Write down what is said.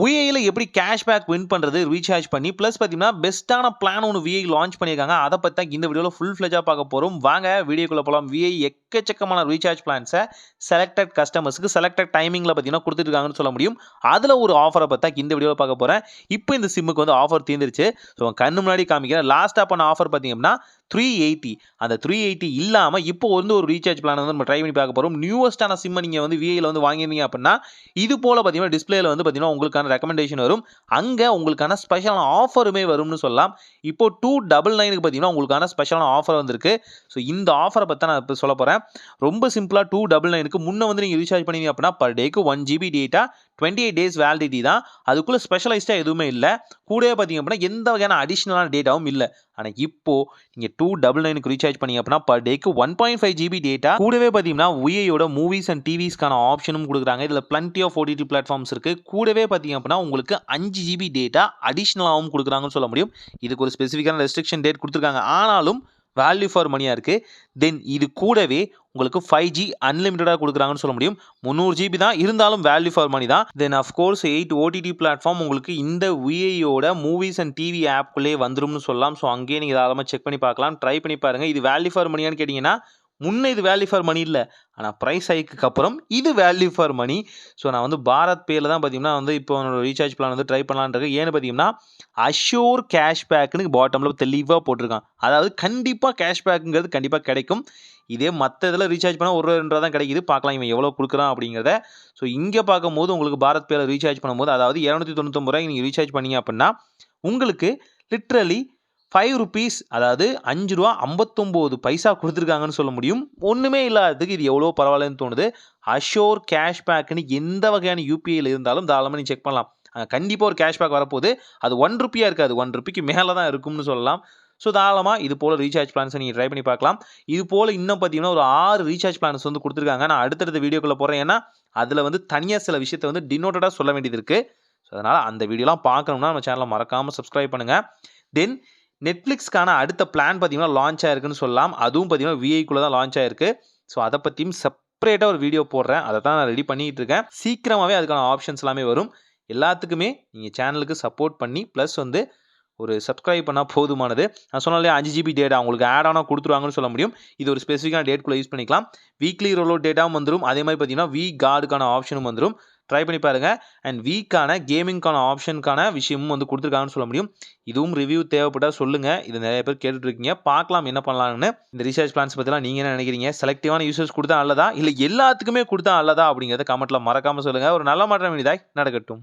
விஐல எப்படி cashback win பண்றது recharge பண்ணி ப்ளஸ் பார்த்தீங்கன்னா பெஸ்ட்டான பிளான் ஒன்று விஐ லான்ச் பண்ணியிருக்காங்க. அதை பற்றி தான் இந்த வீடியோவில் ஃபுல் ஃப்ளெஜாக பார்க்க போகிறோம். வாங்க வீடியோக்குள்ளே போகலாம். விஐ எக்கச்சக்கமான ரீசார்ஜ் பிளான்ஸை செலக்டட் கஸ்டமர்ஸுக்கு செலக்டட் டைமிங்கில் பார்த்தீங்கன்னா கொடுத்துருக்காங்கன்னு சொல்ல முடியும். அதில் ஒரு ஆஃபரை பற்றி தான் இந்த வீடியோவில் பார்க்க போகிறேன். இப்போ இந்த சிம்முக்கு வந்து ஆஃபர் தீர்ந்துருச்சு. ஸோ கண்ணு முன்னாடி காமிக்கிறேன். லாஸ்ட்டாக பண்ண ஆஃபர் பார்த்தீங்கன்னா 380. அந்த 380 இல்லாமல் இப்போ வந்து ஒரு ரீசார்ஜ் பிளான் வந்து நம்ம ட்ரை பண்ணி பார்க்க போகிறோம். நியூவஸ்ட்டான சிம்மை நீங்கள் வந்து விஐயில் வந்து வாங்கியிருந்தீங்க அப்படின்னா இது போல் பார்த்தீங்கன்னா டிஸ்பிளேல வந்து பார்த்தீங்கன்னா உங்களுக்கான ரெக்கமெண்டேஷன் வரும். அங்கே உங்களுக்கான ஸ்பெஷலான ஆஃபருமே வரும்னு சொல்லலாம். இப்போ 299க்கு பார்த்தீங்கன்னா உங்களுக்கான ஸ்பெஷலான ஆஃபர் வந்திருக்கு. ஸோ இந்த ஆஃபரை பற்றி நான் இப்போ சொல்ல போகிறேன். ரொம்ப சிம்பிளாக 299க்கு முன்னே வந்து நீங்கள் ரீசார்ஜ் பண்ணீங்க அப்படின்னா பர் டேக்கு 1 GB டேட்டா 28 டேஸ் வேலிடிட்டி தான். அதுக்குள்ளே ஸ்பெஷலைஸ்டாக எதுவுமே இல்லை. கூடவே பார்த்தீங்க அப்படின்னா எந்த வகையான அடிஷ்னலான டேட்டாவும் இல்லை. ஆனால் இப்போ நீங்கள் 299க்கு ரீசார்ஜ் பண்ணீங்க அப்படின்னா பர் டேக்கு 1.5 GB டேட்டா கூடவே பார்த்தீங்கன்னா விஐயோட மூவிஸ் அண்ட் டிவிஸ்க்கான ஆப்ஷனும் கொடுக்குறாங்க. இதில் பிளண்டி ஆஃப் ஓடிடி பிளாட்ஃபார்ம்ஸ் இருக்குது. கூடவே பார்த்தீங்க அப்படின்னா உங்களுக்கு 5 GB டேட்டா அடிஷ்னலாகவும் கொடுக்குறாங்கன்னு சொல்ல முடியும். இதுக்கு ஒரு ஸ்பெசிஃபிக்கான ரெஸ்ட்ரிக்ஷன் டேட் கொடுத்துருக்காங்க. ஆனாலும் வேல்யூ ஃபார் மணியாக இருக்குது. தென் இது கூடவே உங்களுக்கு 5G அன்லிமிட்டடாக கொடுக்குறாங்கன்னு சொல்ல முடியும். 300 GB தான் இருந்தாலும் வேல்யூ ஃபார் மணி தான். தென் அஃப்கோர்ஸ் 8 OTT பிளாட்ஃபார்ம் உங்களுக்கு இந்த விஐயோட மூவிஸ் அண்ட் டிவி ஆப்குள்ளே வந்துரும்னு சொல்லலாம். ஸோ அங்கேயே நீங்கள் தாராளமாக செக் பண்ணி பார்க்கலாம். ட்ரை பண்ணி பாருங்கள். இது வேல்யூ ஃபார் மணியான்னு கேட்டிங்கன்னா முன்னே இது வேல்யூ ஃபார் மணி இல்லை. ஆனால் ப்ரைஸ் ஹைக்கு அப்புறம் இது வேல்யூ ஃபார் மணி. ஸோ நான் வந்து பாரத் பேயில் தான் பார்த்தீங்கன்னா வந்து இப்போ ரீசார்ஜ் பிளான் வந்து ட்ரை பண்ணலான்றது. ஏன்னு பார்த்தீங்கன்னா அஷ்யூர் கேஷ்பேக்குன்னு பாட்டமில் தெளிவாக போட்டிருக்கான். அதாவது கண்டிப்பாக கேஷ்பேக்குங்கிறது கண்டிப்பாக கிடைக்கும். இதே மற்ற இதில் ரீசார்ஜ் பண்ணால் ஒரு 2 தான் கிடைக்குது. பார்க்கலாம் இவன் எவ்வளோ கொடுக்குறான் அப்படிங்கிறத. ஸோ இங்கே பார்க்கும்போது உங்களுக்கு பாரத் பேயில் ரீசார்ஜ் பண்ணும்போது அதாவது 299 ரூபாய்க்கு நீங்கள் ரீசார்ஜ் பண்ணீங்க அப்படின்னா உங்களுக்கு லிட்ரலி 5 ருபீஸ் அதாவது ₹5.59 கொடுத்துருக்காங்கன்னு சொல்ல முடியும். ஒன்றுமே இல்லாததுக்கு இது எவ்வளோ பரவாயில்லன்னு தோணுது. அஷ்யூர் கேஷ்பேக்குன்னு எந்த வகையான யூபிஐயில் இருந்தாலும் தாராளமாக நீங்கள் செக் பண்ணலாம். கண்டிப்பாக ஒரு கேஷ்பேக் வரப்போகுது. அது 1 ரூபியாக இருக்காது, 1 ரூபிக்கு மேலே தான் இருக்கும்னு சொல்லலாம். ஸோ தாராளமாக இது போல் ரீசார்ஜ் பிளான்ஸை நீங்கள் ட்ரை பண்ணி பார்க்கலாம். இது போல் இன்னும் பார்த்தீங்கன்னா ஒரு 6 ரீசார்ஜ் பிளான்ஸ் வந்து கொடுத்துருக்காங்க. நான் அடுத்தடுத்த வீடியோக்குள்ளே போகிறேன். ஏன்னா அதில் வந்து தனியாக சில விஷயத்தை வந்து டினோட்டடாக சொல்ல வேண்டியது இருக்குது. ஸோ அதனால் அந்த வீடியோலாம் பார்க்கணும்னா நம்ம சேனலை மறக்காமல் சப்ஸ்கிரைப் பண்ணுங்கள். தென் நெட்ஃப்ளிக்ஸ்க்கான அடுத்த பிளான் பார்த்தீங்கன்னா லான்ச் ஆயிருக்குன்னு சொல்லலாம். அதுவும் பார்த்தீங்கன்னா விஐக்குள்ளே தான் லான்ச் ஆயிருக்கு. ஸோ அதை பற்றியும் செப்பரேட்டாக ஒரு வீடியோ போடுறேன். அதை தான் நான் ரெடி பண்ணிகிட்டு இருக்கேன். சீக்கிரமாகவே அதுக்கான ஆப்ஷன்ஸ் எல்லாமே வரும். எல்லாத்துக்குமே நீங்கள் சேனலுக்கு சப்போர்ட் பண்ணி ப்ளஸ் வந்து ஒரு சப்ஸ்கிரைப் பண்ணால் போதுமானது. நான் சொன்னாலே 5 GB டேட்டா உங்களுக்கு ஆட் ஆனால் கொடுத்துருவாங்கன்னு சொல்ல முடியும். இது ஒரு ஸ்பெசிஃபிக்கான டேட்குள்ளே யூஸ் பண்ணிக்கலாம். வீக்லி ரோலோட் டேட்டாவும் வந்துடும். அதே மாதிரி பார்த்தீங்கன்னா வி கார்டுக்கான ஆப்ஷனும் வந்துடும். ட்ரை பண்ணி பாருங்கள். அண்ட் வீக்கான கேமிங்கான ஆப்ஷனுக்கான விஷயமும் வந்து கொடுத்துருக்காங்கன்னு சொல்ல முடியும். இதுவும் ரிவ்யூ தேவைப்பட்டால் சொல்லுங்கள். இது நிறைய பேர் கேட்டுட்ருக்கீங்க. பார்க்கலாம் என்ன பண்ணலாம்னு. இந்த ரீசார்ஜ் பிளான்ஸ் பற்றிலாம் நீங்கள் என்ன நினைக்கிறீங்க? செலக்டிவான யூசர்ஸ் கொடுத்தா நல்லதா இல்லை எல்லாத்துக்குமே கொடுத்தா நல்லதா அப்படிங்கிறத கமெண்ட்டில் மறக்காமல் சொல்லுங்கள். ஒரு நல்ல மாற்றம் இனிதாய் நடக்கட்டும்.